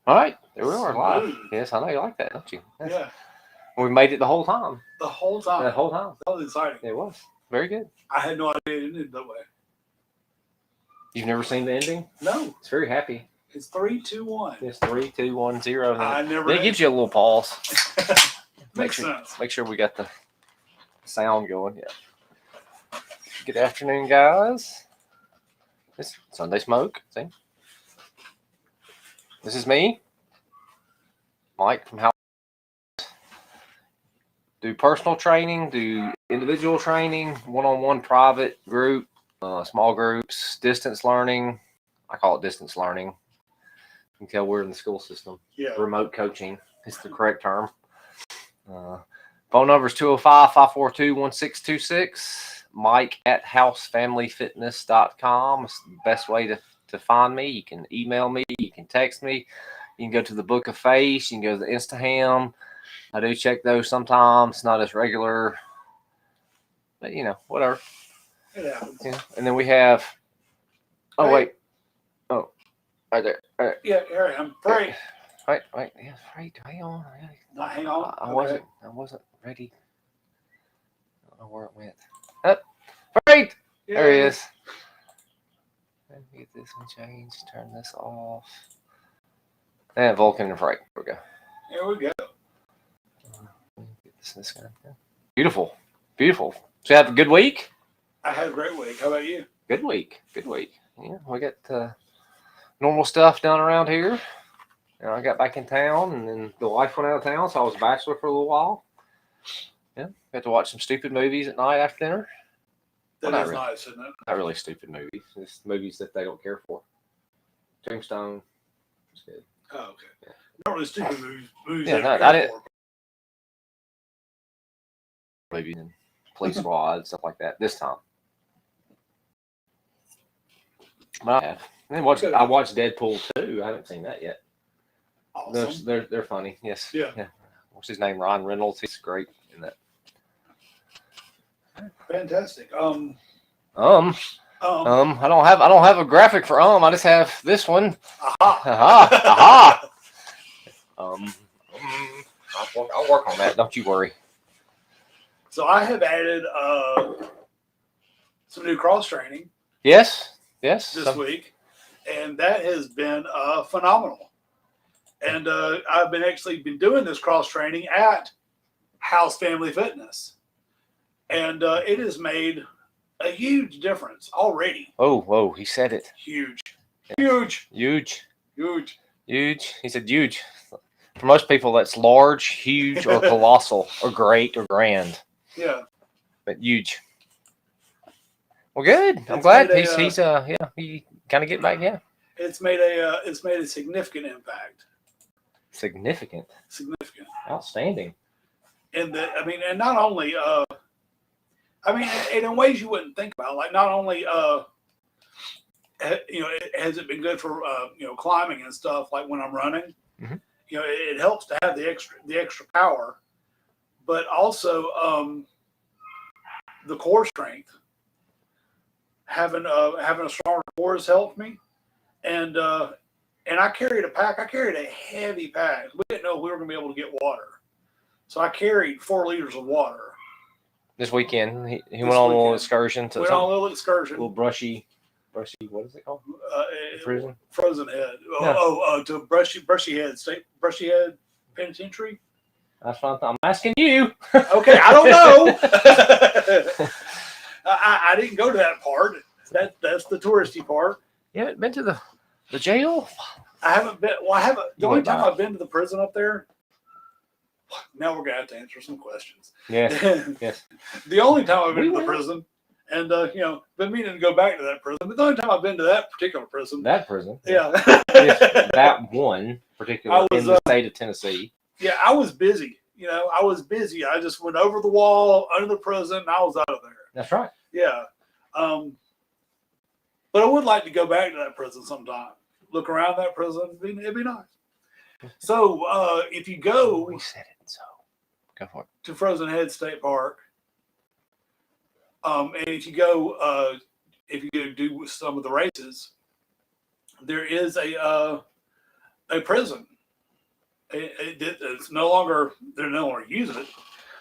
All right, there we are live. Smooth. Yes, I know you like that, don't you? Yes. Yeah, We made it the whole time. the whole time. The whole time. That was exciting. It was very good. I had no idea it ended that way. You've never seen the ending? No, It's very happy. it's 3, 2, 1. It's 3, 2, 1, 0. I never. Then it gives you a little pause. Makes sure, sense. Make sure we got the sound going. Yeah. Good afternoon, guys. It's Sunday Smoke. See? This is me, Mike from House. Do personal training, do individual training, one-on-one, private, group, small groups, distance learning. I call it distance learning. You can tell we're in the school system. Yeah. Remote coaching is the correct term. Phone number is 205-542-1626. Mike at housefamilyfitness.com. It's the best way to find me. You can email me. You can text me. You can go to the Book of Face. You can go to the Instaham. I do check those sometimes. Not as regular. But, whatever. It happens. Yeah. And then we have... Oh, Hey. wait. Oh, right there. All right. Yeah, here I am. Frank. Wait. Yeah, right. Hang on. Not hang on. I Okay. wasn't ready. I don't know where it went. Up. Right. Yeah. There he is. Let me get this one changed. Turn this off. And Vulcan and Frank. There we go. Here we go. Get this guy. Beautiful. So you have a good week? I had a great week. How about you? Good week. Yeah, we got normal stuff done around here. I got back in town, and then the wife went out of town, so I was a bachelor for a little while. Yeah, got to watch some stupid movies at night after dinner. That Well, is not really. nice, isn't it? Not really stupid movies. Just movies that they don't care for. Tombstone. It's good. Oh, okay. Yeah. Not really stupid movies. Yeah, that no, I I didn't. Movies and Police Squad, stuff like that. This time. But I have. And then I watched Deadpool 2. I haven't seen that yet. Awesome. They're funny. Yes. Yeah. What's his name? Ryan Reynolds. He's great in that. Fantastic. I don't have a graphic for I just have this one. Aha. I'll work on that. Don't you worry. So I have added some new cross training Yes. this week, and that has been phenomenal. And I've been doing this cross training at House Family Fitness, and it has made a huge difference already. Oh, he said it. Huge. Huge. He said huge. For most people, that's large, huge, or colossal, or great, or grand. Yeah. But huge. Well, good. I'm glad he kind of get back. Yeah. It's made a significant impact. Significant. Outstanding. And not only and in ways you wouldn't think about, like not only has it been good for climbing and stuff, like when I'm running, mm-hmm. It helps to have the extra power, but also the core strength. Having a stronger core has helped me, and I carried a pack. I carried a heavy pack. We didn't know we were going to be able to get water, so I carried 4 liters of water. This weekend, he went on a little excursion to a little brushy. What is it called? Prison. Frozen Head. Yeah. To Brushy Head Penitentiary. That's what I'm asking you. Okay, I don't know. I didn't go to that part. That's the touristy part. You haven't been to the jail? I haven't been. Well, I haven't. The only time I've been to the prison up there. Now we're gonna have to answer some questions. Yes. The only time I've been to the prison, and been meaning to go back to that prison, but the only time I've been to that particular prison. That prison. Yeah. That one particular in the state of Tennessee. Yeah, I was busy. I was busy. I just went over the wall under the prison, and I was out of there. That's right. Yeah. But I would like to go back to that prison sometime. Look around that prison. It'd be nice. So if you go, we said it. So go for it. To Frozen Head State Park, and if you go do some of the races, there is a prison It's no longer, they're no longer using it.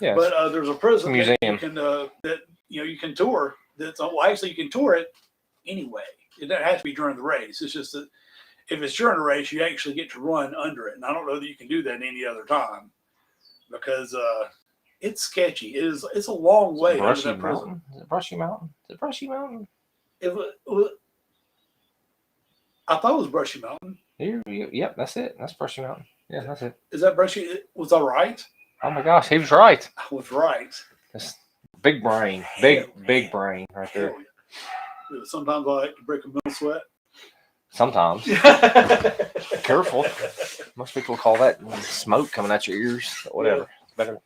Yeah. But there's a prison Museum. that you can that you can tour. That's well, actually you can tour it anyway. It doesn't have to be during the race. It's just that if it's during the race, you actually get to run under it. And I don't know that you can do that any other time because it's sketchy. It's a long way under Brushy that prison. Mountain? Is it Brushy Mountain? Is it Brushy Mountain? I thought it was Brushy Mountain. Yep, that's it. That's Brushy Mountain. Yeah, that's it. Is that Brushy? Was I right? Oh my gosh, he was right. I was right. That's big brain. Big brain right there. Hell yeah. Sometimes I like to break a mental sweat. Sometimes. Careful. Most people call that smoke coming out your ears. But whatever. Yeah. Better.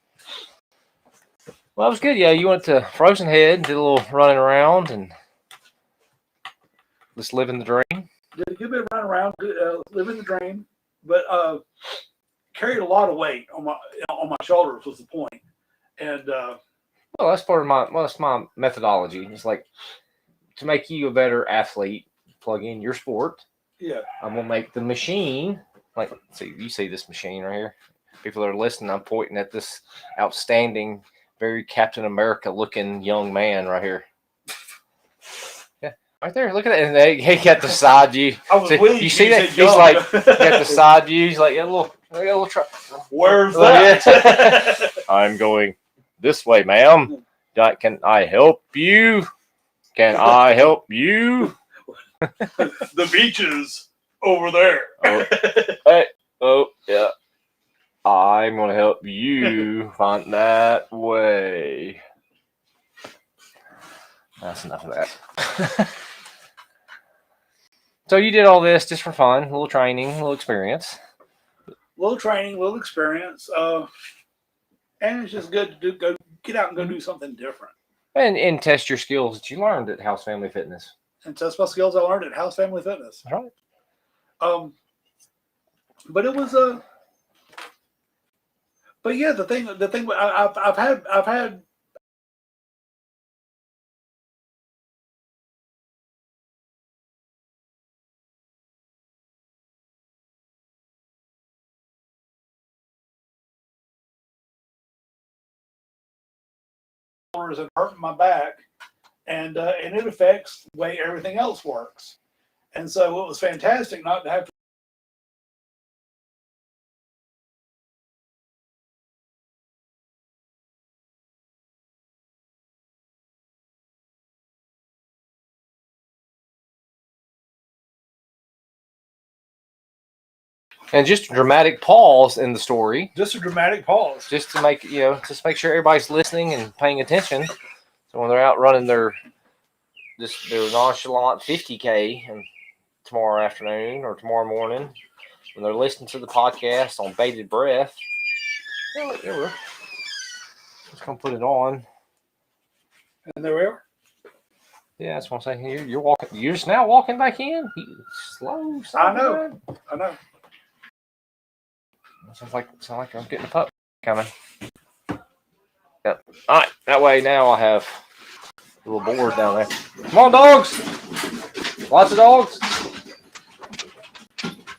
Well, that was good. Yeah, you went to Frozen Head, did a little running around, and just living the dream. Did a good bit of running around, living the dream, but carried a lot of weight on my shoulders was the point. And well, that's part of that's my methodology. It's like to make you a better athlete, plug in your sport. Yeah. I'm gonna make the machine. Like, see, you see this machine right here. People that are listening, I'm pointing at this outstanding, very Captain America looking young man right here. Yeah, right there. Look at that. And he got the side view. I was with you see that? said He's young. like, got the side view. He's like, yeah, little truck. Where's Oh, that? yeah. I'm going this way, ma'am. Can I help you? Can I help you? The beach is over there. Oh, hey, oh, yeah. I'm going to help you find that way. That's enough of that. So you did all this just for fun, a little training, a little experience. Little training, little experience, and it's just good to go get out and go do something different. And test your skills that you learned at House Family Fitness. And test my skills I learned at House Family Fitness. All right. But it was but yeah, the thing I've had and hurting my back, and it affects the way everything else works. And so it was fantastic not to have to. And just a dramatic pause in the story, Just a dramatic pause. just to make make sure everybody's listening and paying attention. So when they're out running their nonchalant 50K and tomorrow afternoon or tomorrow morning, when they're listening to the podcast on bated breath, we're just gonna put it on. And there we are. Yeah, that's what I'm saying. You're walking. You're just now walking back in. Slow. I know. I know. Sounds like I'm getting a pup coming. Yep. All right. That way now I have a little board down there. Come on, dogs. Lots of dogs.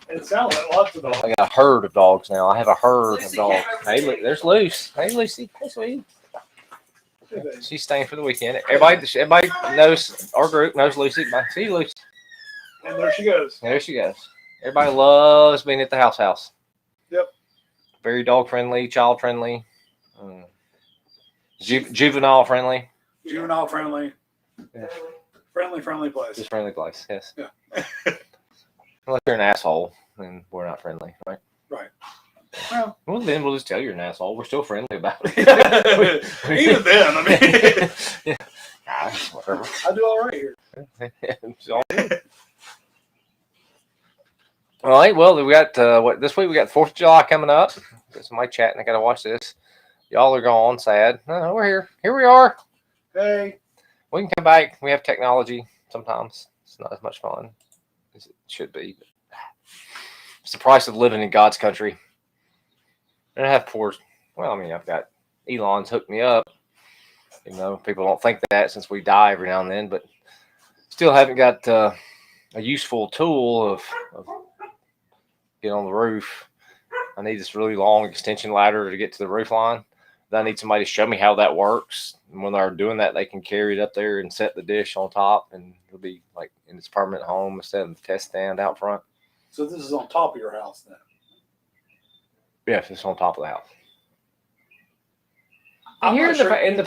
It sounds like lots of dogs. I got a herd of dogs now. I have a herd of dogs. Hey, look, there's Lucy. Hey, Lucy. Hey, sweetie. She's staying for the weekend. Everybody knows, our group knows Lucy. See you, Lucy. And there she goes. There she goes. Everybody loves being at the house. Yep. Very dog friendly, child friendly, juvenile friendly. Juvenile friendly. Yeah. Friendly place. Just friendly place, yes. Yeah. Unless you're an asshole, then we're not friendly, right? Right. Well, then we'll just tell you you're an asshole. We're still friendly about it. Even then, I mean. Yeah. Gosh, whatever. I do all right here. It's all good. All right. Well, we got this week. We got 4th of July coming up. Got somebody chatting. I got to watch this. Y'all are gone. Sad. No, we're here. Here we are. Hey. We can come back. We have technology. Sometimes it's not as much fun as it should be. But it's the price of living in God's country. And I have poor. Well, I mean, I've got Elon's hooked me up. You know, people don't think that since we die every now and then, but still haven't got a useful tool of get on the roof. I need this really long extension ladder to get to the roof line. Then I need somebody to show me how that works. And when they're doing that, they can carry it up there and set the dish on top, and it'll be like in its permanent home instead of the test stand out front. So this is on top of your house then? Yeah, it's on top of the house. I'm Here not in the sure pa- in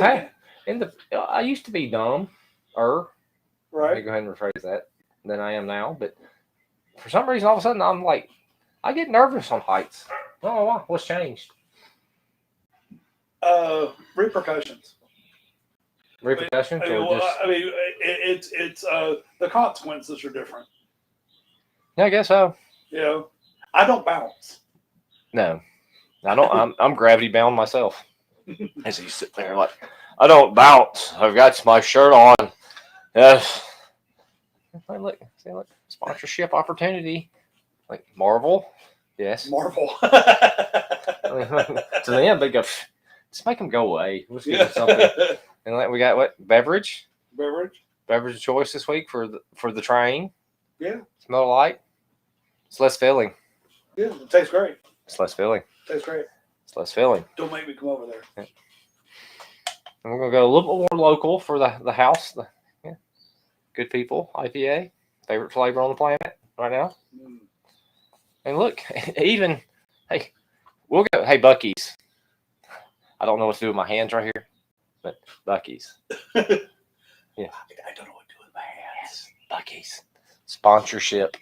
the anything- I used to be dumb, let me right? go ahead and rephrase that, than I am now. But for some reason, all of a sudden, I'm like, I get nervous on heights. I don't know why. What's changed? Repercussions. Repercussions, I mean, or well, just? I mean, it's the consequences are different. Yeah, I guess so. You know, I don't bounce. No, I don't. I'm gravity bound myself. As you sit there, like, I don't bounce. I've got my shirt on. Yes. Hey, look, see, look, sponsorship opportunity. Like Marvel. Yes. Marvel. To them, they go, just make them go away. Let's give them something. And like, we got what beverage Beverage. of choice this week for the train. Yeah. Smell like. It's less filling. Yeah, it tastes great. It's less filling. Tastes great. It's less filling. Don't make me come over there. And we're gonna go a little bit more local for the house. Yeah. Good people. IPA. Favorite flavor on the planet right now. Mm. And look, even hey, we'll go. Hey, Buc-ee's. I don't know what to do with my hands right here, but Buc-ee's. Yeah. I don't know what to do with my hands. Buc-ee's sponsorship.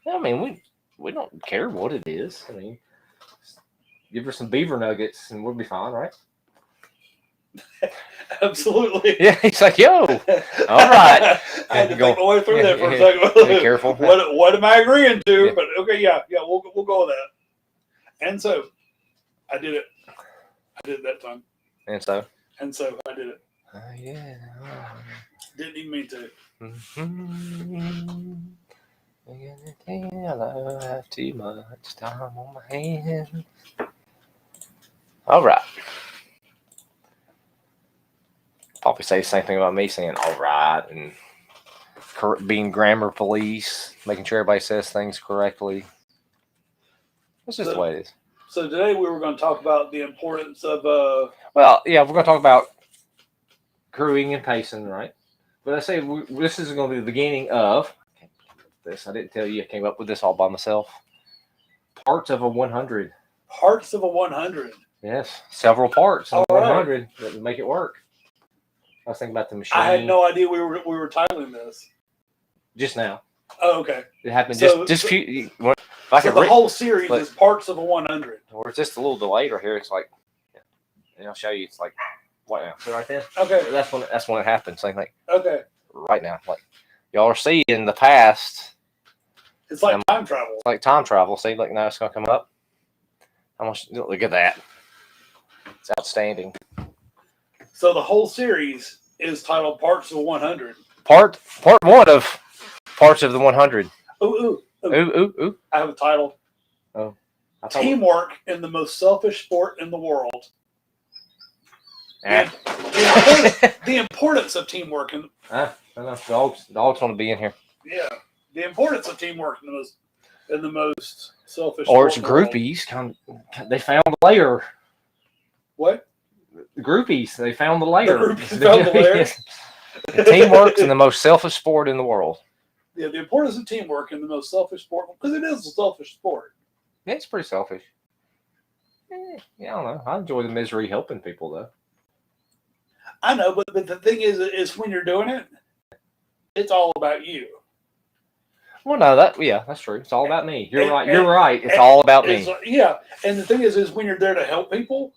I mean, we don't care what it is. I mean, give her some beaver nuggets and we'll be fine, right? Absolutely. Yeah, he's like, yo, all right. I had to Go- think my way through that for a yeah, second. be careful. What am I agreeing to? Yeah. But okay, yeah, we'll go with that. And so, I did it. I did it that time. And so, And so I did it. yeah. Didn't even mean to. I have too much time on my hands. All right. Probably say the same thing about me saying all right and being grammar police, making sure everybody says things correctly. That's just the way it is. So today we were going to talk about the importance of Well, yeah, we're going to talk about crewing and pacing, right? But I say this is going to be the beginning of this. I didn't tell you I came up with this all by myself. Parts of a 100. parts of a 100. Yes, several parts of a All right. 100 that would make it work. I was thinking about the machine. I had no idea we were titling this. Just now. Oh, okay. It happened So- just few. If I So could the read, whole series but- is parts of a 100. or it's just a little delayed right here. It's like, and I'll show you. It's like, what now? So right there. Okay. That's when it happens. Same thing Okay. right now. Like y'all are seeing the past. It's like time travel. It's like time travel. See, like now it's gonna come up. How much? Look at that. It's outstanding. So the whole series is titled Parts of a 100. Part one of parts of the 100. Ooh. Ooh, ooh, ooh. I have a title. I thought Teamwork in the most selfish sport in the world. Ah. The importance of teamwork and I know. Dogs want to be in here. yeah, the importance of teamwork in the most selfish. Or it's sport in the world. groupies. They found the layer. What? The groupies. They found the layer. The groupies found the layer? The teamwork's in the most selfish sport in the world. Yeah, the importance of teamwork in the most selfish sport because it is a selfish sport. Yeah, it's pretty selfish. Yeah, I don't know. I enjoy the misery helping people though. I know, but the thing is when you're doing it, it's all about you. Well, no, that's true. It's all about me. You're And- right. and- You're right. It's and all about me. Yeah, and the thing is when you're there to help people,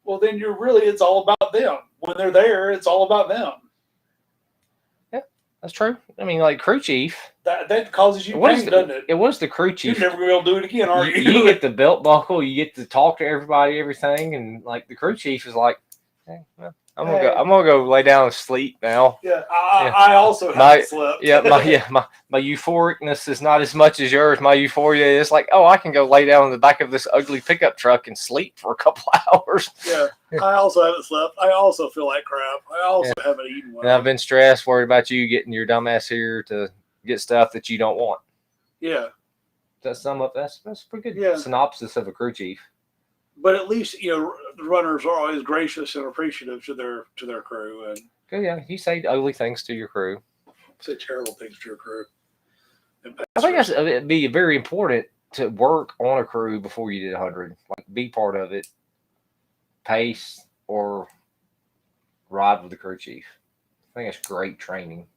well, then it's all about them. When they're there, it's all about them. That's true. I mean, like crew chief. That causes you What is pain, doesn't it? It was the crew You're chief. never gonna be able to do it again, are you? You get the belt buckle. You get to talk to everybody, everything, and like the crew chief is like, hey, well, I'm gonna go lay down and sleep now. Yeah, Yeah. I also haven't slept. Yeah, my euphoricness is not as much as yours. My euphoria is like, oh, I can go lay down in the back of this ugly pickup truck and sleep for a couple hours. Yeah, I also haven't slept. I also feel like crap. I also haven't eaten And well. I've been stressed, worried about you getting your dumb ass here to get stuff that you don't want. Yeah, that sum up? That's a pretty good Yeah. synopsis of a crew chief. But at least the runners are always gracious and appreciative to their crew, and Good, yeah, you say ugly things to your crew. say terrible things to your crew. I think it'd be very important to work on a crew before you did 100. Like, be part of it, pace or ride with the crew chief. I think it's great training.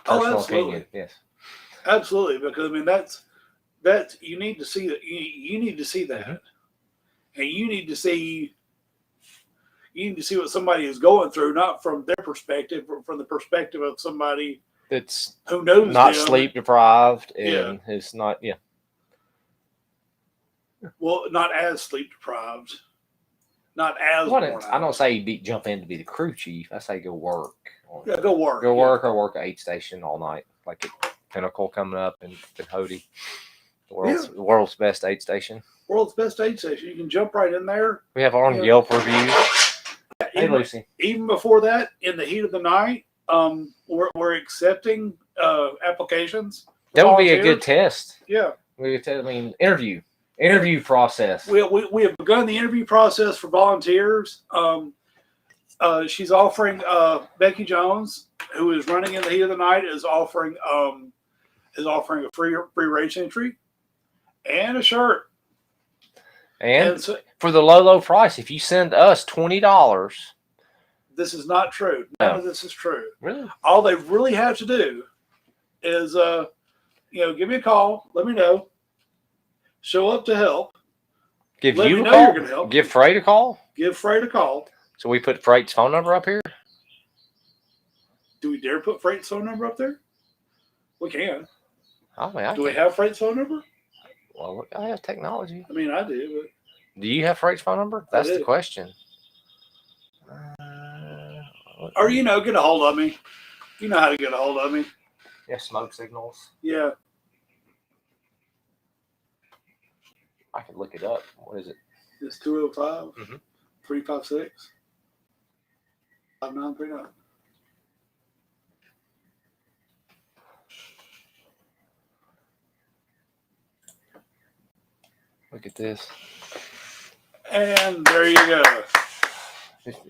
Personal opinion, yes. Absolutely, because I mean that's you need to see that you need to see that, and you need to see what somebody is going through, not from their perspective, but from the perspective of somebody That's who knows not them. sleep deprived and it's not Well, not as sleep deprived, not as What worn I out. don't say jump in to be the crew chief. I say go work. Yeah, go work. Go work or work at aid station all night, like at Pinnacle coming up in Hody, the world's best aid station. World's best aid station. You can jump right in there. We have our own Yelp reviews. Hey, Lucy. Even before that, in the heat of the night, we're accepting applications. That would be a good test. Yeah. Interview process. We have begun the interview process for volunteers. She's offering Becky Jones, who is running in the heat of the night, is offering a free race entry and a shirt. And so, for the low price, if you send us $20. This is not true. None of this is true. Really? All they really have to do is give me a call, let me know, show up to help. Give let you me a know call? You're gonna help. Give Freight a call? Give Freight a call. So we put Freight's phone number up here? Do we dare put Freight's phone number up there? We can. Oh, man, do we have Freight's phone number? Well, I have technology. I mean, I do. But do you have Freight's phone number? That's the question. Or, get a hold of me. You know how to get a hold of me. Yeah, smoke signals. Yeah. I can look it up. What is it? It's 205 356 5939. Look at this. And there you go.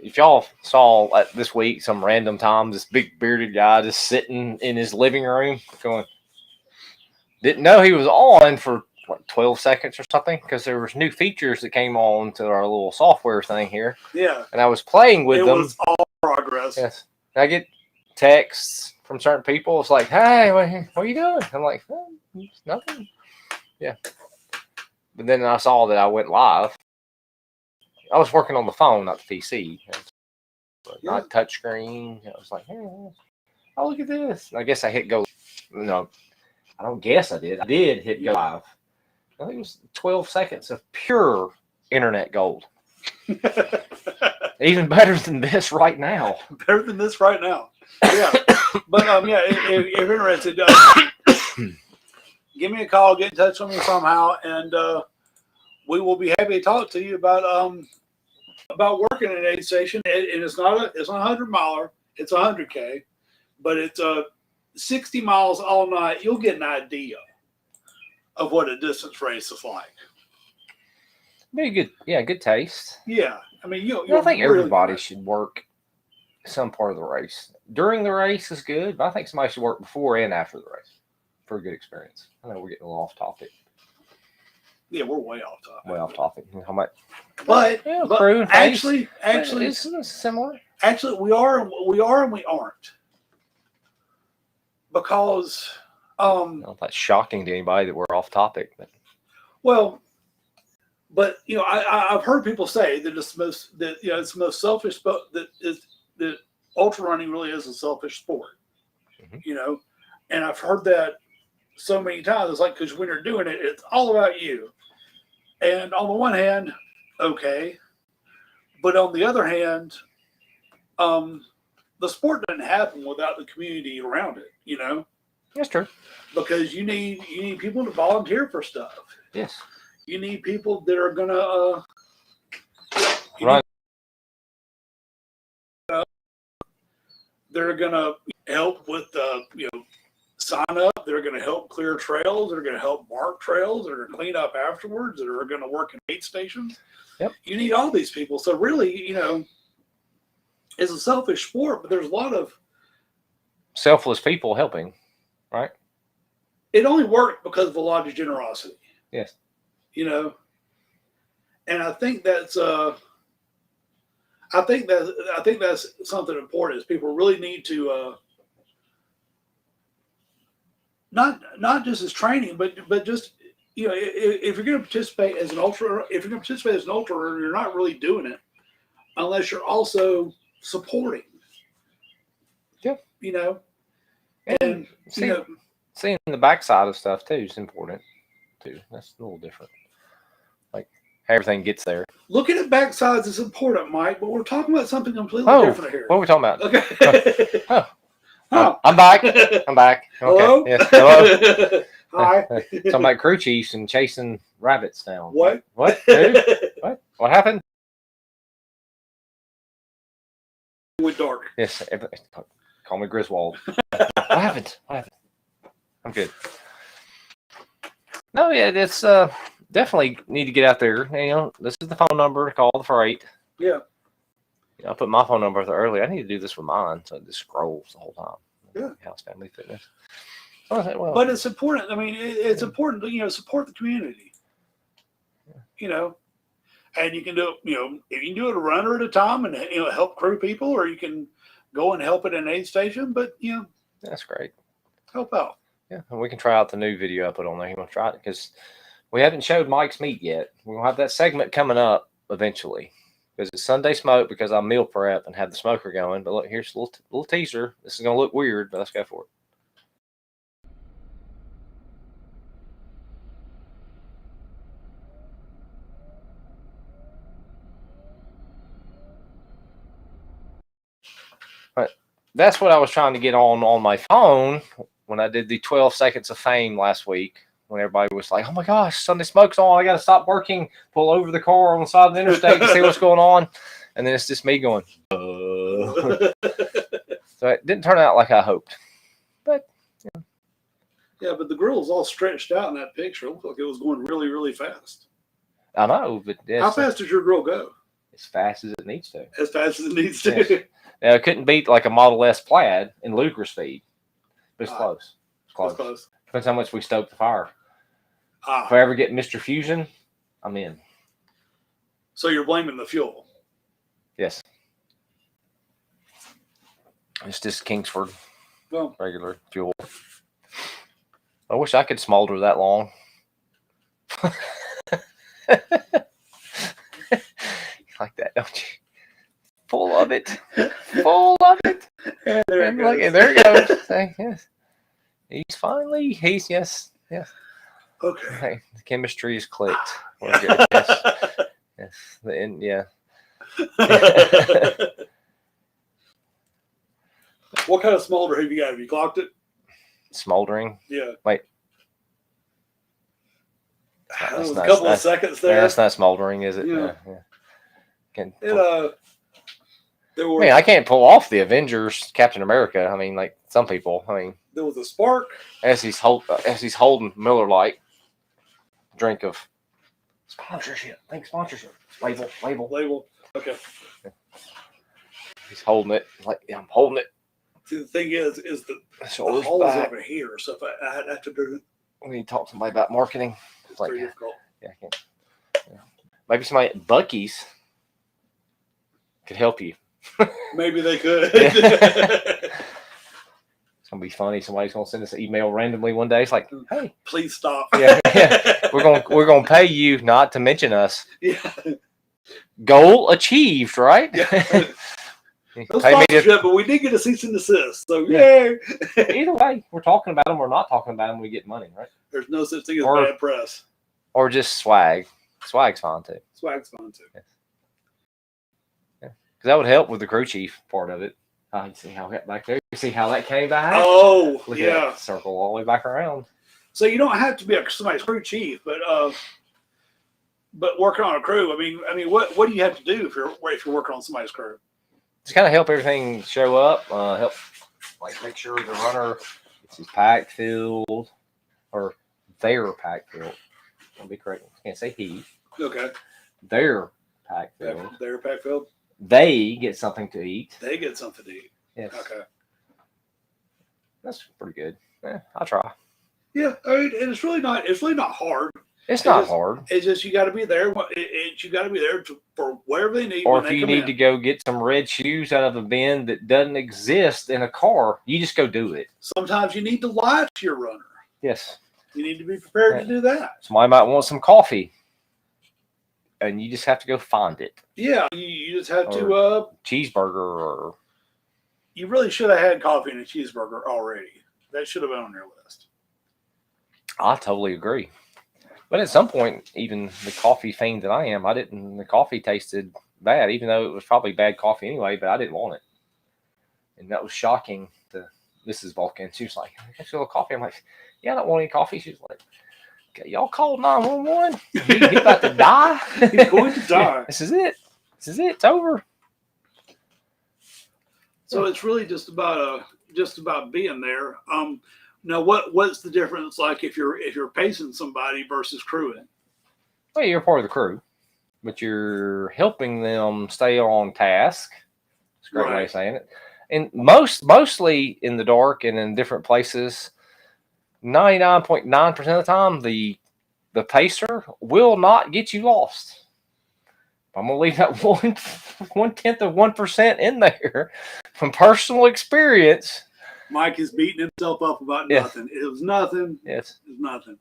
If y'all saw this week, some random time, this big bearded guy just sitting in his living room going, didn't know he was on for like 12 seconds or something because there was new features that came on to our little software thing here. Yeah. And I was playing with them. It was all progress. Yes. And I get texts from certain people. It's like, hey, what are you doing? I'm like, nothing. Yeah. But then I saw that I went live. I was working on the phone, not the PC. Not touchscreen. I was like, hey, oh, look at this. And I guess I hit go. No, I don't guess I did. I did hit go live. I think it was 12 seconds of pure internet gold. Even better than this right now. Better than this right now. Yeah. But if you're interested, give me a call, get in touch with me somehow, and we will be happy to talk to you about working at an aid station. And it's not a 100-miler, it's 100K, but it's 60 miles all night. You'll get an idea of what a distance race is like. Be good taste. Yeah, I mean, I think everybody should work some part of the race. During the race is good, but I think somebody should work before and after the race for a good experience. I know we're getting a little off topic. Yeah, we're way off topic. How much? But crew and actually, it's similar. Actually, we are and we aren't, because I don't know if that's shocking to anybody that we're off topic, but but I've heard people say that it's the most selfish, but that ultra running really is a selfish sport. And I've heard that so many times. It's like, because when you're doing it, it's all about you. And on the one hand, okay, but on the other hand, the sport doesn't happen without the community around it. That's true. Because you need people to volunteer for stuff. Yes. You need people that are gonna run. They're gonna help with sign up that are going to help clear trails, that are going to help mark trails, that are going to clean up afterwards, that are going to work in aid stations. Yep. You need all these people. So really, it's a selfish sport, but there's a lot of selfless people helping, right? It only worked because of a lot of generosity. Yes. And I think that's something important. Is people really need to not just as training, but just if you're going to participate as an ultra, you're not really doing it unless you're also supporting. Yeah. And seeing the backside of stuff too is important too. That's a little different. Like everything gets there. Looking at backsides is important, Mike, but we're talking about something completely different here. What are we talking about? Okay. Oh. I'm back. I'm back. Okay. Hello? Yes. Hello. Hi. Talking about crew chiefs and chasing rabbits down. What? What? Dude? What happened? It went dark. Yes. Call me Griswold. What happened? I'm good. No, yeah, it's definitely need to get out there. This is the phone number to call the freight. Yeah. I put my phone number there early. I need to do this with mine, so it just scrolls the whole time. Yeah. House Family Fitness. Well, But it's important. I mean, it's important to support the community. And you can do it. If you can do it a runner at a time and help crew people, or you can go and help at an aid station. But that's great. Help out. Yeah, and we can try out the new video I put on there. You want to try it because we haven't showed Mike's meat yet. We'll have that segment coming up eventually because it's Sunday smoke because I meal prep and have the smoker going. But look, here's a little teaser. This is gonna look weird, but let's go for it. But that's what I was trying to get on my phone when I did the 12 seconds of fame last week. When everybody was like, "Oh my gosh, Sunday smoke's on! I got to stop working, pull over the car on the side of the interstate to see what's going on," and then it's just me going. So it didn't turn out like I hoped, but yeah. But the grill was all stretched out in that picture. It looked like it was going really, really fast. I know, but how fast does your grill go? As fast as it needs to. As fast as it needs to. Yes. Now, it couldn't beat like a Model S Plaid in Luger speed, but it's close. It's close. It's close. Depends how much we stoke the fire. If I ever get Mr. Fusion, I'm in. So you're blaming the fuel? Yes. It's just Kingsford regular fuel. I wish I could smolder that long. Like that, don't you? Full of it. Full of it. And there it goes. And there it goes. Yes. Yes. Okay. Hey, the chemistry is clicked. We're good. Yes. The end. Yeah. What kind of smolder have you got? Have you clocked it? Smoldering. Yeah. Wait. That was a couple of seconds there. Yeah, that's not smoldering, is it? Yeah. Yeah. I can't pull off the Avengers, Captain America. I mean, like some people. I mean, there was a spark as he's holding Miller Lite drink of sponsorship. Think sponsorship. Label. Okay. He's holding it like I'm holding it. See, the thing is the Shoulders hole's back. over here, so if I have to do it, We need to talk to somebody about marketing. it's Like, pretty difficult. yeah, I can't. Yeah. Maybe somebody at Buc-ee's could help you. Maybe they could. It's gonna be funny. Somebody's gonna send us an email randomly one day. It's like, hey, Please stop. yeah, we're gonna pay you not to mention us. Yeah. Goal achieved, right? Yeah. No Pay me sponsorship, but we did get a cease and desist. So yay. Either way, we're talking about them or not talking about them. We get money, right? There's no such thing as Or- bad press. Or just swag. Swag's fine too. Swag's fun too. Because that would help with the crew chief part of it. You see how it back there? You see how that came back? Oh, Look at yeah. that circle all the way back around. So you don't have to be somebody's crew chief, but working on a crew. I mean, what do you have to do if you're working on somebody's crew? Just kind of help everything show up. Help, like make sure the runner This is pack filled, or their pack filled. I'll be correct. I can't say he. Okay. Their pack filled. They're pack filled. They get something to eat. They get something to eat. Yes. Okay. That's pretty good. Yeah, I'll try. Yeah, I mean, and it's really not hard. It's not just- hard. It's just you got to be there. You got to be there for whatever they need. Or when if they you come need in. to go get some red shoes out of a bin that doesn't exist in a car, you just go do it. Sometimes you need to lie to your runner. Yes. You need to be prepared to do that. Somebody might want some coffee, and you just have to go find it. Yeah, you just have to. Cheeseburger or You really should have had coffee and a cheeseburger already. That should have been on your list. I totally agree. But at some point, even the coffee fiend that I am, the coffee tasted bad, even though it was probably bad coffee anyway, but I didn't want it. And that was shocking to Mrs. Vulcan. She was like, I got you a little coffee. I'm like, yeah, I don't want any coffee. She was like, okay, y'all called 911? He about to die? He's going to die. This is it. It's over. So it's really just about being there. Now what's the difference like if you're pacing somebody versus crewing? Well, you're part of the crew, but you're helping them stay on task. It's a great way Right. of saying it. And mostly in the dark and in different places, 99.9% of the time, the pacer will not get you lost. I'm gonna leave that 1/10% in there from personal experience. Mike is beating himself up about Yeah. nothing. It was nothing. Yes, It was nothing.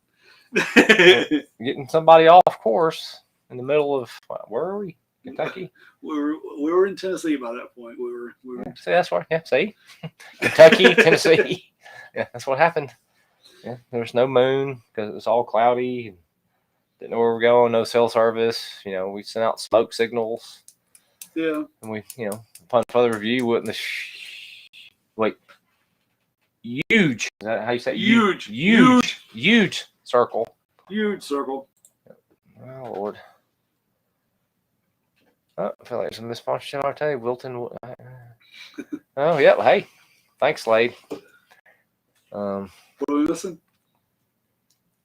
getting somebody off course in the middle of where are we? Kentucky. we were in Tennessee by that point. We were See, that's what. Yeah, see, Kentucky, Tennessee. Yeah, that's what happened. Yeah, there was no moon because it was all cloudy. And didn't know where we were going. No cell service. We sent out smoke signals, yeah. and we, upon further review, wouldn't huge. Is that how you say it? Huge circle. Huge circle. Oh Lord. Oh, I feel like there's a missponsion on our table. Wilton. Oh, yep. Hey, thanks, Slade. What are we missing?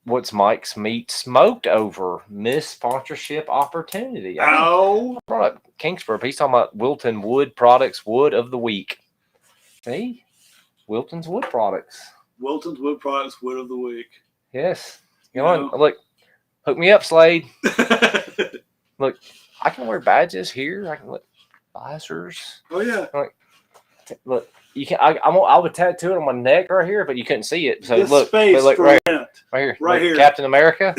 What's Mike's meat smoked over? Missed sponsorship opportunity. Oh, I brought up Kingsburg. He's talking about Wilton Wood Products Wood of the Week. See? Wilton's Wood Products. Wilton's Wood Products Wood of the Week. Yes. Yeah. Look, hook me up, Slade. Look, I can wear badges here. I can look visors. Oh yeah. Look, you can. I would tattoo it on my neck right here, but you couldn't see it. So This look, space look for right, rent. right here, Right look, here. Captain America.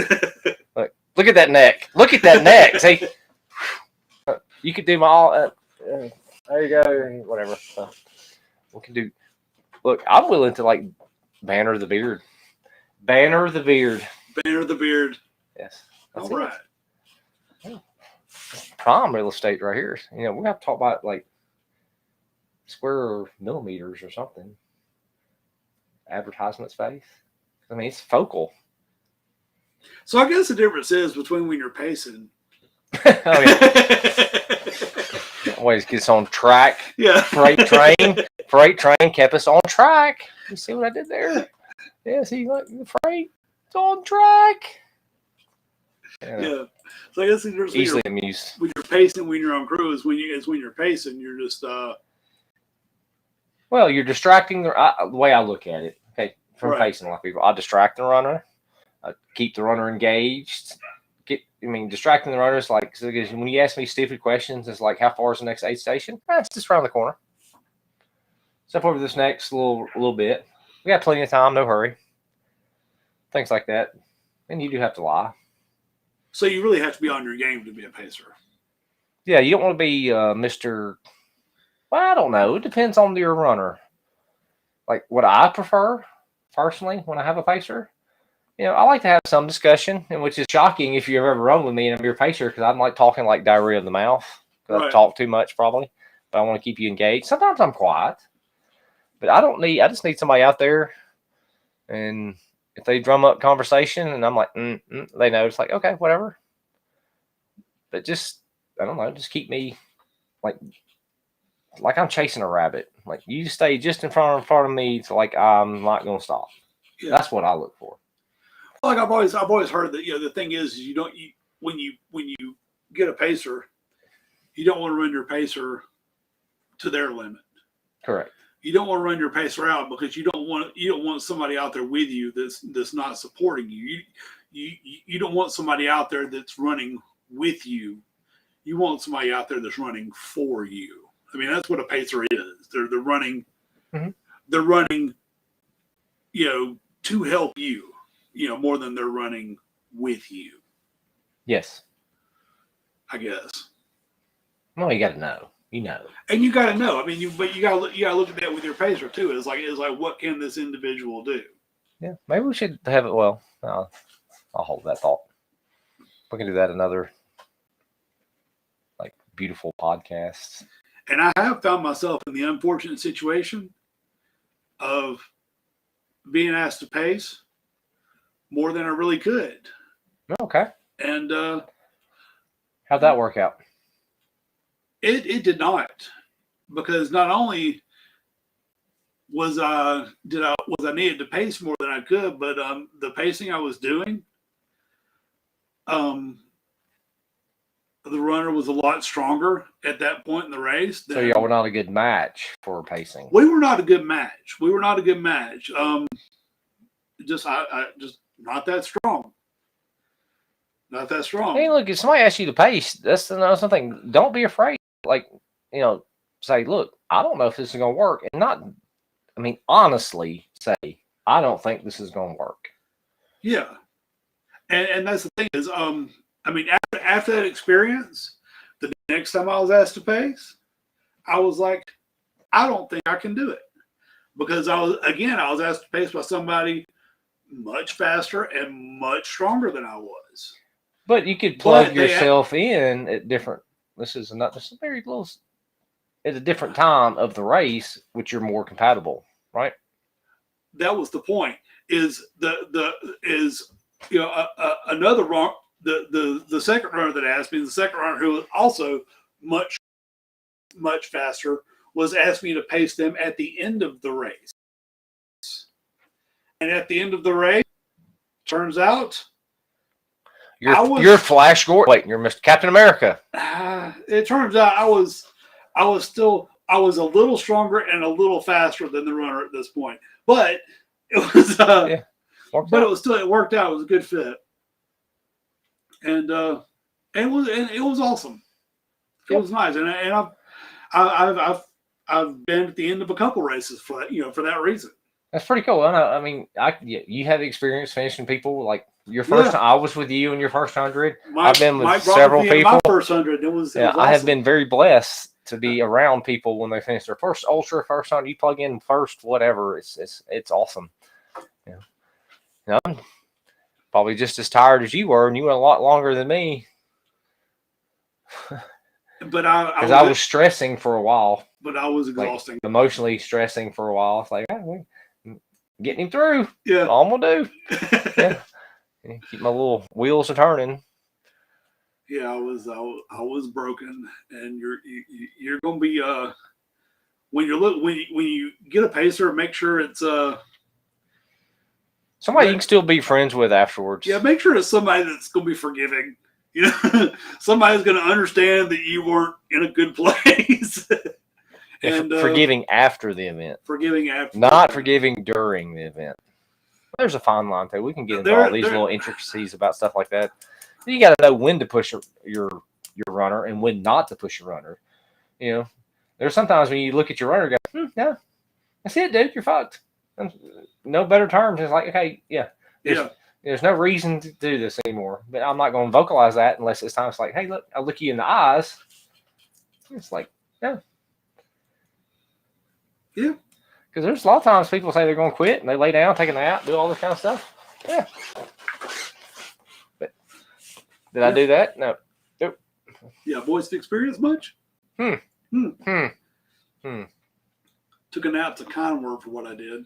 Look at that neck. Look at that neck. See, you could do my all. There you go. Whatever. We can do. Look, I'm willing to banner the beard. Banner the beard. Banner the beard. Yes. All That's it. right. Prime real estate right here. We have to talk about square millimeters or something. Advertisement space. I mean, it's focal. So I guess the difference is between when you're pacing. Oh yeah. Always gets on track. Yeah. Freight train kept us on track. You see what I did there? Yeah, see, look, the freight, it's on track. Yeah. So I guess the difference Easily amused. when you're pacing when you're on crew is when you're pacing, you're just Well, you're distracting the way I look at it. Okay, from Right. facing a lot of people, I distract the runner, keep the runner engaged. Distracting the runner is because when you ask me stupid questions, it's like, how far is the next aid station? It's just around the corner. Step over this next little bit. We got plenty of time, no hurry. Things like that, and you do have to lie. so you really have to be on your game to be a pacer. Yeah, you don't want to be Mr. Well, I don't know. It depends on your runner. Like what I prefer, personally, when I have a pacer, I like to have some discussion, and which is shocking if you've ever run with me and I'm your pacer because I'm talking like diarrhea of the mouth because Right. I talk too much probably, but I want to keep you engaged. Sometimes I'm quiet, but I just need somebody out there, and if they drum up conversation and I'm like, they know, it's like, okay, whatever. But just, I don't know, just keep me like I'm chasing a rabbit. Like you stay just in front of me, so like I'm not gonna stop. Yeah. That's what I look for. Like I've always heard that the thing is when you get a pacer, you don't want to run your pacer to their limit. Correct. You don't want to run your pacer out because you don't want somebody out there with you that's not supporting you. You don't want somebody out there that's running with you. You want somebody out there that's running for you. I mean, that's what a pacer is. They're running. Mm-hmm. They're running, to help you. More than they're running with you. Yes. I guess. Well, you got to know. And you got to know. I mean, you got to look at that with your pacer too. It's like what can this individual do? Yeah, maybe we should have it. Well, I'll hold that thought. We can do that another like beautiful podcast. And I have found myself in the unfortunate situation of being asked to pace more than I really could. Okay. And how'd that work out? It did not, because not only was I needed to pace more than I could, but the pacing I was doing, the runner was a lot stronger at that point in the race. So y'all were not a good match for pacing. We were not a good match. Just not that strong. Not that strong. Hey, look, if somebody asks you to pace, that's something. Don't be afraid. Like, say, look, I don't know if this is going to work. And honestly say, I don't think this is going to work. Yeah. And that's the thing is, after that experience, the next time I was asked to pace, I was like, I don't think I can do it. Because I was asked to pace by somebody much faster and much stronger than I was. But you could plug yourself in at different. This is very little. At a different time of the race, which you're more compatible, right? That was the point. Another wrong. The second runner that asked me, the second runner who was also much faster, was asked me to pace them at the end of the race. And at the end of the race, turns out. You're Flash Gordon. Wait, you're Mr. Captain America. It turns out I was a little stronger and a little faster than the runner at this point. But it was it worked out. It was a good fit. And it was awesome. It was nice. And I've been at the end of a couple races for that reason. That's pretty cool. You have experience finishing people like your first. I was with you in your first 100. I've been with several people. My first 100. It was awesome. I have been very blessed to be around people when they finish their first ultra, first time you plug in first, whatever. It's awesome. Yeah. I'm probably just as tired as you were, and you went a lot longer than me. But I was stressing for a while. But I was exhausting. Like, emotionally stressing for a while. It's like, getting him through. Yeah. All I'm gonna do. Yeah. Keep my little wheels a turning. Yeah, I was broken, and you're gonna be when you get a pacer, make sure it's somebody you can still be friends with afterwards. Yeah, make sure it's somebody that's gonna be forgiving. Somebody's gonna understand that you weren't in a good place. And forgiving after the event. Not forgiving during the event. There's a fine line too. We can get into all these little intricacies about stuff like that. You got to know when to push your runner and when not to push your runner. There's sometimes when you look at your runner and go, yeah, that's it, dude. You're fucked. And no better terms. It's like, okay, yeah. There's no reason to do this anymore. But I'm not going to vocalize that unless it's time. It's like, hey, look, I'll look you in the eyes. It's like, yeah. Yeah. Because there's a lot of times people say they're going to quit and they lay down, take a nap, do all this kind of stuff. Yeah. But did I do that? No. Nope. Yeah, voiced experience much? Took a nap's a kind of word for what I did.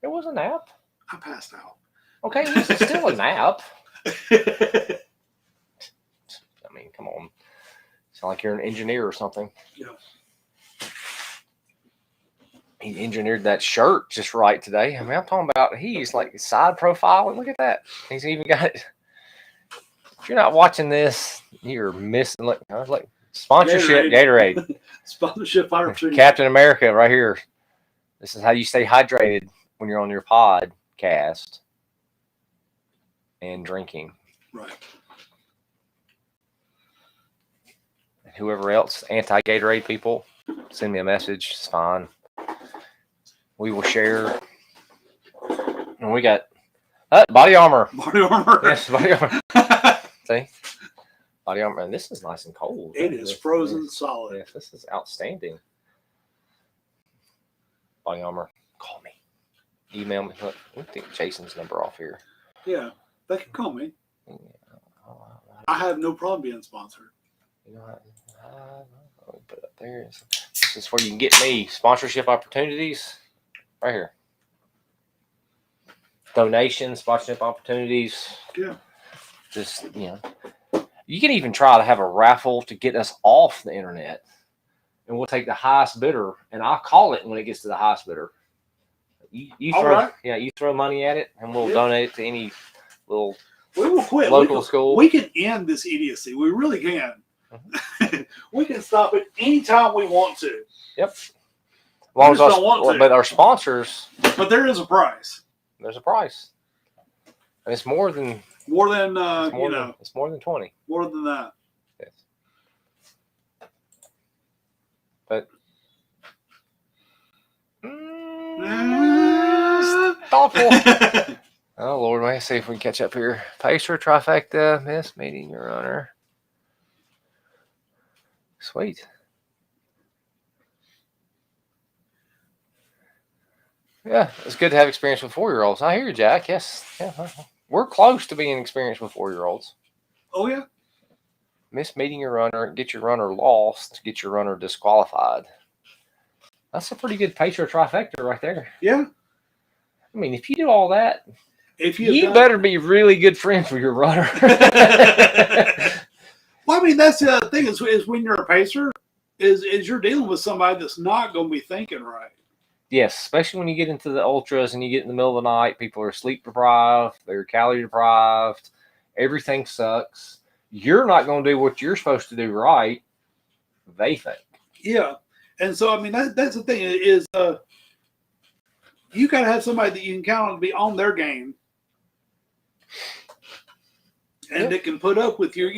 It was a nap. I passed out. Okay, it was still a nap. Come on. Sound like you're an engineer or something. Yeah. he engineered that shirt just right today. I mean, I'm talking about he's like side profile. And look at that. He's even got. If you're not watching this, you're missing. Look, sponsorship Gatorade. Sponsorship opportunity. Captain America right here. This is how you stay hydrated when you're on your podcast and drinking. Right. And whoever else, anti-Gatorade people, send me a message. It's fine. We will share. And we got body armor. Body armor. Yes, body armor. See? Body armor. And this is nice and cold. It is frozen solid. Yes, this is outstanding. Body armor. Call me. Email me. Look, let me take Jason's number off here. Yeah, they can call me. I have no problem being sponsored. You know what? Let me put it up there. This is where you can get me sponsorship opportunities. Right here. Donations, sponsorship opportunities. Yeah. Just, you can even try to have a raffle to get us off the internet. And we'll take the highest bidder, and I'll call it when it gets to the highest bidder. You throw, right. Yeah, you throw money at it, and we'll donate it to any little we will quit. local school. We can end this idiocy. We really can. Mm-hmm. We can stop it anytime we want to. Yep. As long as don't want to. But our sponsors, But there is a price. there's a price, and it's more than More than it's more than 20. more than that. Yes. But thoughtful. Oh Lord, let's see if we can catch up here. Pacer trifecta, miss meeting your runner. Sweet. Yeah, it's good to have experience with 4-year-olds. I hear you, Jack. Yes, yeah, we're close to being experienced with 4-year-olds. Oh yeah. Miss meeting your runner, get your runner lost, get your runner disqualified. That's a pretty good Pacer trifecta right there. Yeah. I mean, if you do all that, If you better be really good friends with your runner. Well, I mean, that's the other thing is when you're a pacer, is you're dealing with somebody that's not going to be thinking right. Yes, especially when you get into the ultras and you get in the middle of the night, people are sleep deprived, they're calorie deprived, everything sucks. You're not going to do what you're supposed to do right. They think. Yeah, and so I mean that's the thing is you got to have somebody that you can count on to be on their game, and that can put up with your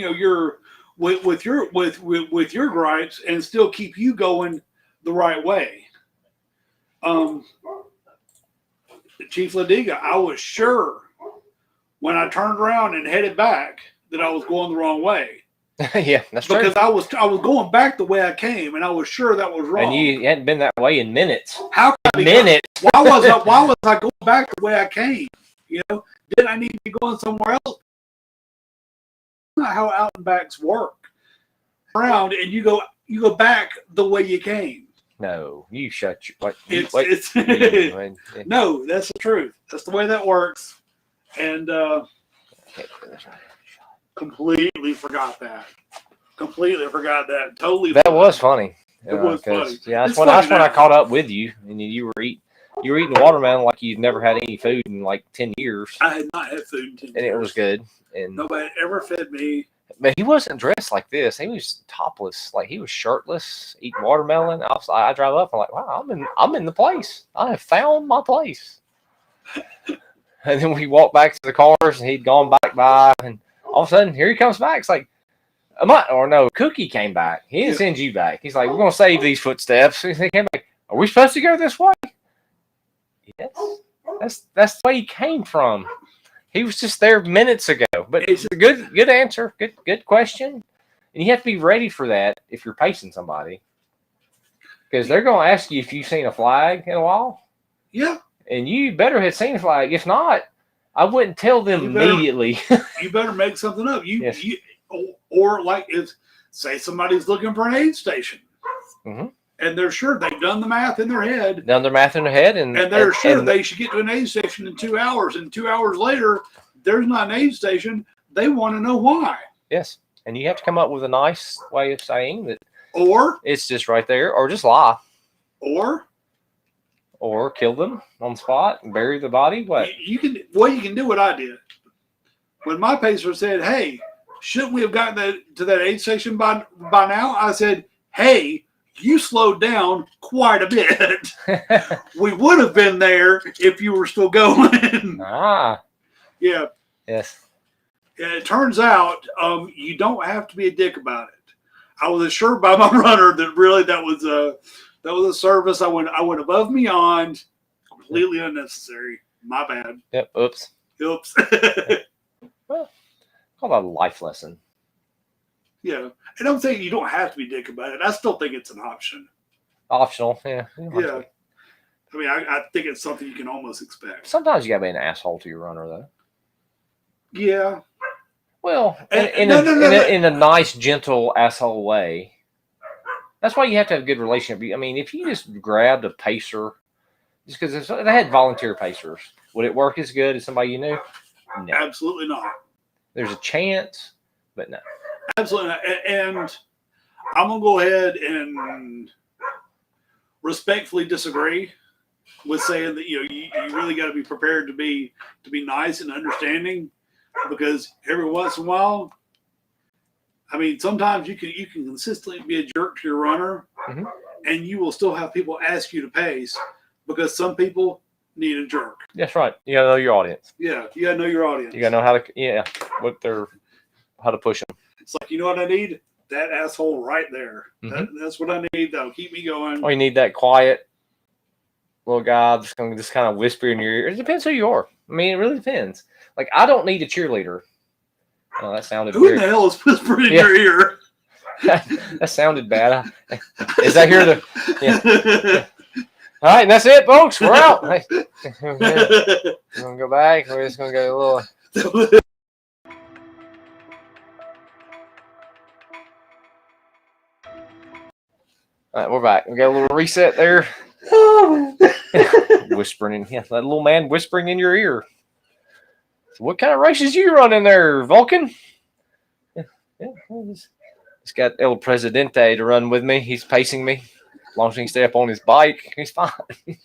with your gripes and still keep you going the right way. Chief Ladiga, I was sure when I turned around and headed back that I was going the wrong way. Yeah, that's true. Because I was going back the way I came, and I was sure that was wrong. And you hadn't been that way in minutes. How come minutes? Why was I going back the way I came? Did I need to be going somewhere else? That's not how out and backs work. Around and you go back the way you came. No, you shut your. No, that's the truth. That's the way that works. And completely forgot that. Totally. That was funny. It was funny. Yeah, that's when I caught up with you, and you were eating watermelon like you'd never had any food in like 10 years. I had not had food in 10 years. And it was good. And nobody ever fed me. But he wasn't dressed like this. He was topless, like he was shirtless, eating watermelon. I drive up. I'm like, wow, I'm in the place. I have found my place. And then we walked back to the cars, and he'd gone back by, and all of a sudden, here he comes back. It's like, Cookie came back. He didn't send you back. He's like, we're gonna save these footsteps. And he came back. Are we supposed to go this way? Yes, that's the way he came from. He was just there minutes ago. But it's a good answer. Good question. And you have to be ready for that if you're pacing somebody. Because they're going to ask you if you've seen a flag in a while. Yeah. And you better have seen a flag. If not, I wouldn't tell them immediately. You better make something up. Or like say somebody's looking for an aid station. Mm-hmm. And they're sure they've done the math in their head. And they're sure they should get to an aid station in 2 hours. And 2 hours later, there's not an aid station. They want to know why. Yes. And you have to come up with a nice way of saying that. Or it's just right there. Or just lie. Or or kill them on the spot and bury the body. What? You can do what I did. When my pacer said, "Hey, shouldn't we have gotten to that aid station by now?" I said, "Hey, you slowed down quite a bit. We would have been there if you were still going." Ah, Yeah. yes. And it turns out you don't have to be a dick about it. I was assured by my runner that really that was a service I went above and beyond, completely unnecessary. My bad. Yep. Oops. Oops. Well, call that a life lesson. Yeah. And I'm saying you don't have to be a dick about it. I still think it's an option. Optional. Yeah. Yeah. I mean, I think it's something you can almost expect. Sometimes you gotta be an asshole to your runner, though. Yeah. Well, in a nice, gentle asshole way. That's why you have to have a good relationship. I mean, if you just grabbed a pacer, just because if they had volunteer pacers, would it work as good as somebody you knew? No. Absolutely not. There's a chance, but no. Absolutely not. And I'm gonna go ahead and respectfully disagree with saying that you really got to be prepared to be nice and understanding, because every once in a while, I mean, sometimes you can consistently be a jerk to your runner, mm-hmm. and you will still have people ask you to pace because some people need a jerk. That's right. You gotta know your audience. Yeah, you gotta know your audience. You gotta know how to push them. It's like, you know what I need? That asshole right there. Mm-hmm. That's what I need. That'll keep me going. Or you need that quiet little guy that's going to just kind of whisper in your ear. It depends who you are. I mean, it really depends. Like, I don't need a cheerleader. Oh, that sounded weird. Who the hell is whispering in your ear? That sounded bad. Is that here to... Yeah. All right, and that's it, folks. We're out. We're going to go back. We're just going to go a little... All right, we're back. We got a little reset there. Whispering in, that little man whispering in your ear. So what kind of races you running there, Vulcan? Yeah. He's got El Presidente to run with me. He's pacing me. As long as he can stay up on his bike, he's fine. He'd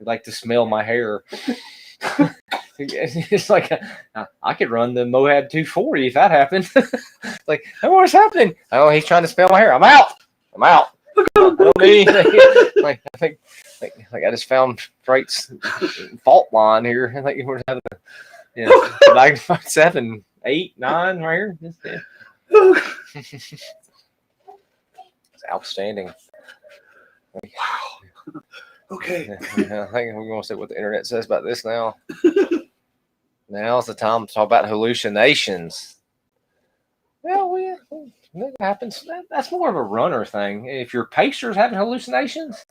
like to smell my hair. It's like I could run the Moab 240 if that happened. Like, hey, what's happening? Oh, he's trying to smell my hair. I'm out. I don't need anything. I think I just found Freight's fault line here. I think we're having 7, 8, 9 right here. It's outstanding. Wow. Okay. I think we're going to see what the internet says about this now. Now's the time to talk about hallucinations. Well, that happens. That's more of a runner thing. If your pacer's having hallucinations,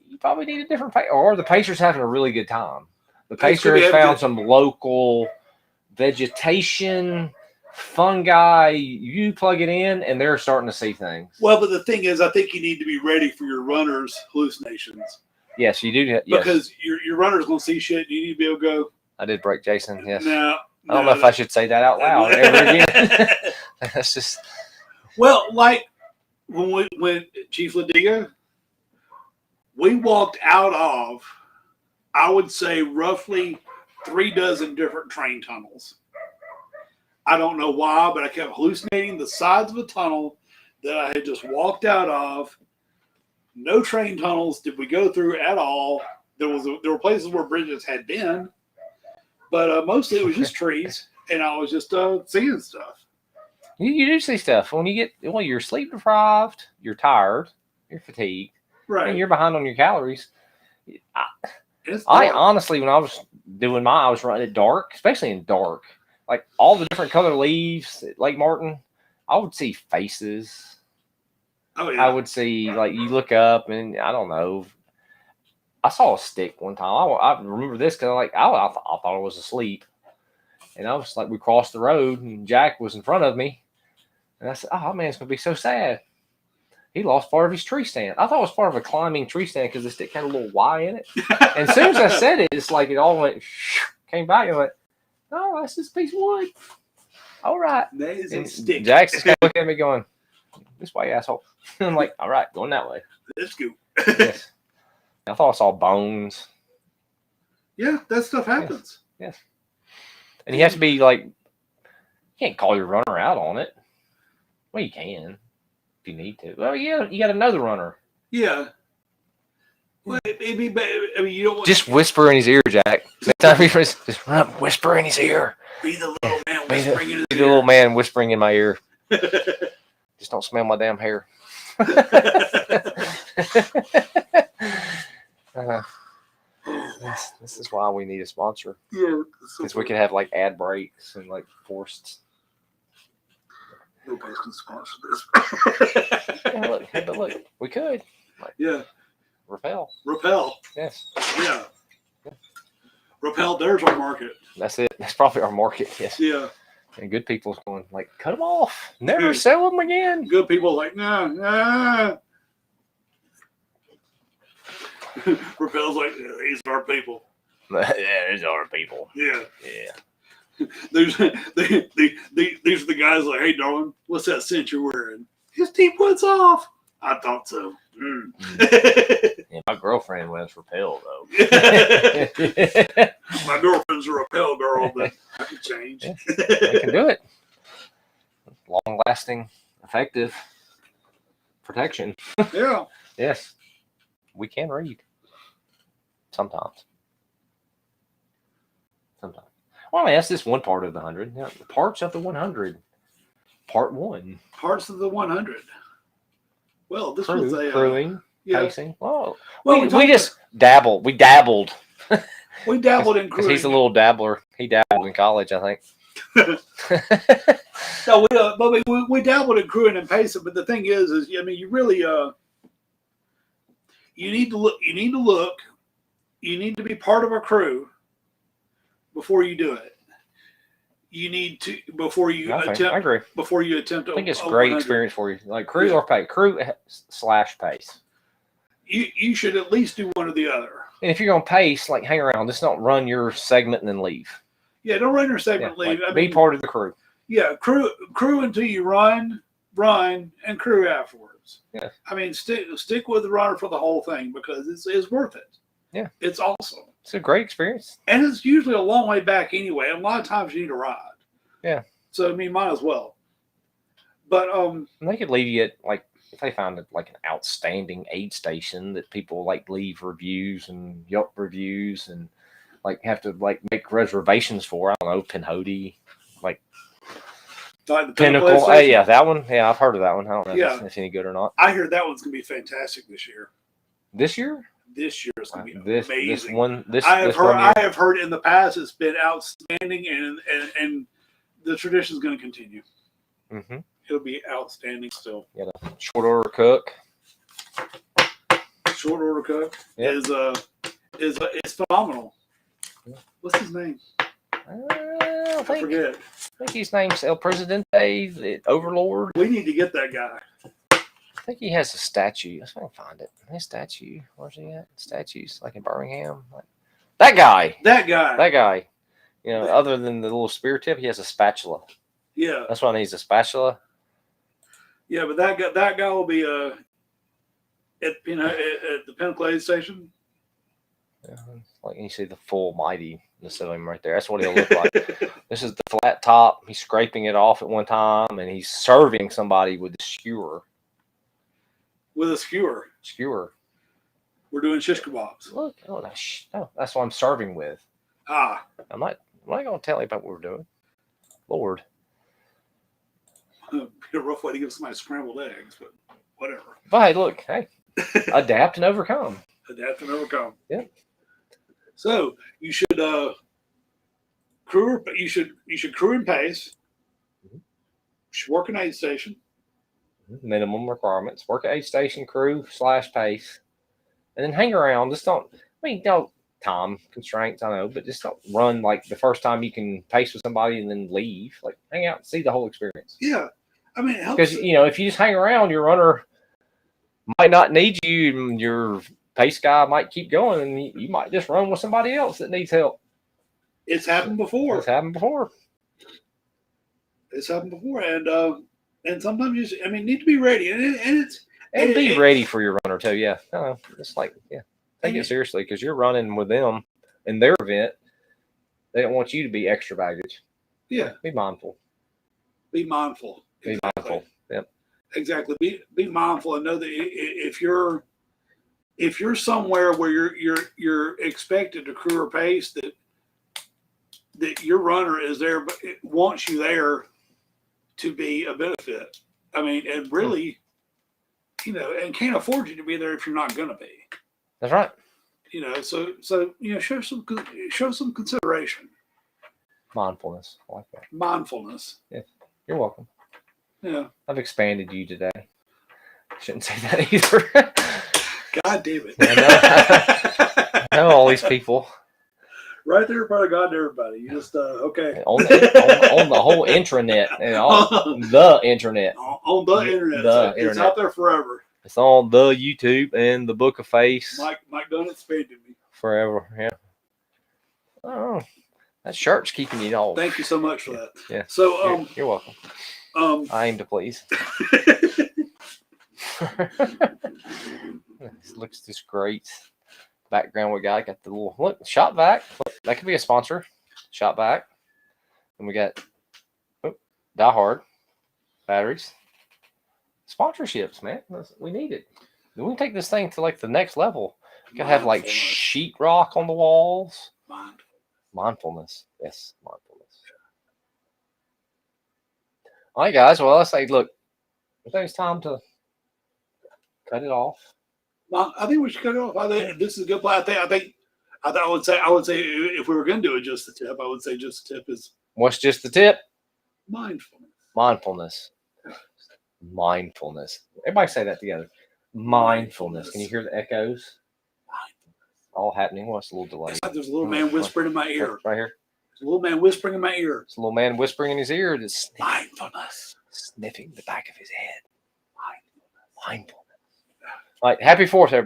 you probably need a different pacer. Or the pacer's having a really good time. The pacer has found some local vegetation, fungi. You plug it in, and they're starting to see things. Well, but the thing is, I think you need to be ready for your runner's hallucinations. Yes, you do. Yes. Because your runner's going to see shit. You need to be able to go. I did break Jason. Yes. No, I don't know if I should say that out loud ever again. That's just. Well, like when Chief Ladiga, we walked out of, I would say, roughly 3 dozen different train tunnels. I don't know why, but I kept hallucinating the sides of a tunnel that I had just walked out of. No train tunnels did we go through at all. There were places where bridges had been, but mostly it was just trees, and I was just seeing stuff. You do see stuff when you're sleep deprived, you're tired, you're fatigued, right? And you're behind on your calories. I honestly, when I was doing I was running it dark, especially in dark, like all the different color leaves at Lake Martin. I would see faces. Oh yeah. I would see, like, you look up and I don't know. I saw a stick one time. I remember this because I thought I was asleep, and I was like, we crossed the road and Jack was in front of me. And I said, oh, man, it's going to be so sad. He lost part of his tree stand. I thought it was part of a climbing tree stand because the stick had a little Y in it. And as soon as I said it, it's like it all went, came back and went, oh, that's just a piece of wood. All right. That is a stick. Jack's just kind of looking at me going, this way, asshole. I'm like, all right, going that way. Let's go. Yes. I thought I saw bones. Yeah, that stuff happens. Yes. And you have to be like, you can't call your runner out on it. Well, you can if you need to. Well, yeah, you got another runner. Yeah. Well, I mean, you don't want Just whisper in his ear, Jack. Next time he just run up, whisper in his ear. be the little man Be whispering in his the little man whispering in my ear. Just don't smell my damn hair. This is why we need a sponsor. Yeah. Because we could have like ad breaks and like forced. Nobody's going to sponsor this. But look, we could. Like, yeah. Repel. Yes. Yeah. Repel, there's our market. That's it. That's probably our market. Yes. Yeah. And good people's going like, cut them off. Never sell them again. Good people are like, nah. Repel's like, yeah, these are our people. Yeah, these are our people. Yeah. Yeah. These are the guys like, hey, darling, what's that scent you're wearing? His T-point's off. I thought so. Yeah, my girlfriend wears Repel though. My girlfriend's a Repel girl, but I can change. Yeah, I can do it. Long-lasting, effective protection. Yeah. Yes, we can read. Sometimes. Well, I mean, that's just one part of the 100. Yeah, parts of the 100. Part 1. Parts of the 100. Well, this was a crewing, yeah. pacing. Oh, Well, we just dabbled. We dabbled. We dabbled in crewing. He's a little dabbler. He dabbled in college, I think. No, we dabbled in crewing and pacing, but the thing is I mean, you really you need to look. You need to be part of a crew before you do it. You need to before you attempt. I agree. Before you attempt. I think it's a great experience for you. Like crew or pace. Crew/pace. You should at least do one or the other. And if you're gonna pace, like hang around. Just don't run your segment and then leave. Yeah, don't run your segment. Leave. Like, be part of the crew. Yeah, crew until you run, and crew afterwards. Yeah. I mean, stick with the runner for the whole thing because it's worth it. Yeah. It's awesome. It's a great experience. And it's usually a long way back anyway. And a lot of times you need a ride. Yeah. So, I mean, might as well. But and they could leave you at, like, if they found it like an outstanding aid station that people like leave reviews and Yelp reviews and like have to like make reservations for. I don't know, Pinhoti, like the Pinnacle. Hey, yeah, that one. Yeah, I've heard of that one. I don't know if it's any good or not. I hear that one's gonna be fantastic this year. This year? This year is gonna be amazing. I have heard in the past it's been outstanding, and the tradition is going to continue. Mm-hmm. It'll be outstanding still. Yeah, the short order cook. Short order cook is phenomenal. What's his name? I forget. I think his name's El Presidente, the Overlord. We need to get that guy. I think he has a statue. Let's see if I can find it. His statue. Where's he at? Statues like in Birmingham. Like, that guy. You know, other than the little spear tip, he has a spatula. Yeah. That's why he needs a spatula. Yeah, but that guy will be at the Pinnacle Aid Station. Yeah, like you see the full mightiness of him right there. That's what he'll look like. This is the flat top. He's scraping it off at one time, and he's serving somebody with a skewer. With a skewer. We're doing shish kebabs. Look, that's what I'm serving with. I'm not going to tell you about what we're doing. Lord. Be a rough way to give somebody scrambled eggs, but whatever. But hey, adapt and overcome. Adapt and overcome. Yeah. So you should crew. You should crew and pace. Mm-hmm. You should work an aid station. Minimum requirements. Work at aid station, crew/pace, and then hang around. Just don't. Time constraints, I know, but just don't run like the first time you can pace with somebody and then leave. Like hang out and see the whole experience. Yeah, I mean, because if you just hang around, your runner might not need you. And your pace guy might keep going, and you might just run with somebody else that needs help. It's happened before. And sometimes you need to be ready, and be ready for your runner too. Yeah, it's like Take it seriously because you're running with them in their event. They don't want you to be extra baggage. Yeah. Be mindful. Be mindful. Be mindful. Yep. Exactly. Be mindful and know that if you're somewhere where you're expected to crew or pace, that your runner is there, but it wants you there to be a benefit. I mean, and really, and can't afford you to be there if you're not going to be. That's right. So show some consideration. Mindfulness. I like that. Mindfulness. Yeah. You're welcome. Yeah. I've expanded you today. Shouldn't say that either. God damn it. I know all these people. Right there in front of God and everybody. You just, okay. On the whole intranet. And on the internet. On the internet. It's internet. out there forever. It's on the YouTube and the Book of Face. Mike done expanded me. Forever. Yeah. Oh, that shirt's keeping you all. Thank you so much for that. Yeah. So, you're welcome. I aim to please. This looks just great. Background we got the little look Shop Vac. Look, that could be a sponsor. Shop Vac. And we got Die Hard batteries. Sponsorships, man. We need it. We can take this thing to like the next level. We could have like sheetrock on the walls. Mindfulness. Yes, mindfulness. All right, guys. Well, let's say, look, I think it's time to cut it off. I think we should cut it off. I think this is a good plan. I would say if we were going to do it just the tip, I would say just the tip is what's just the tip? Mindfulness. Mindfulness. Mindfulness. Everybody say that together. Mindfulness. Can you hear the echoes? All happening. What's a little delay? There's a little man whispering in my ear. Right here. There's a little man whispering in my ear. It's a little man whispering in his ear. That's mindfulness. Sniffing the back of his head. Mindfulness. All right. Happy 4th, everybody.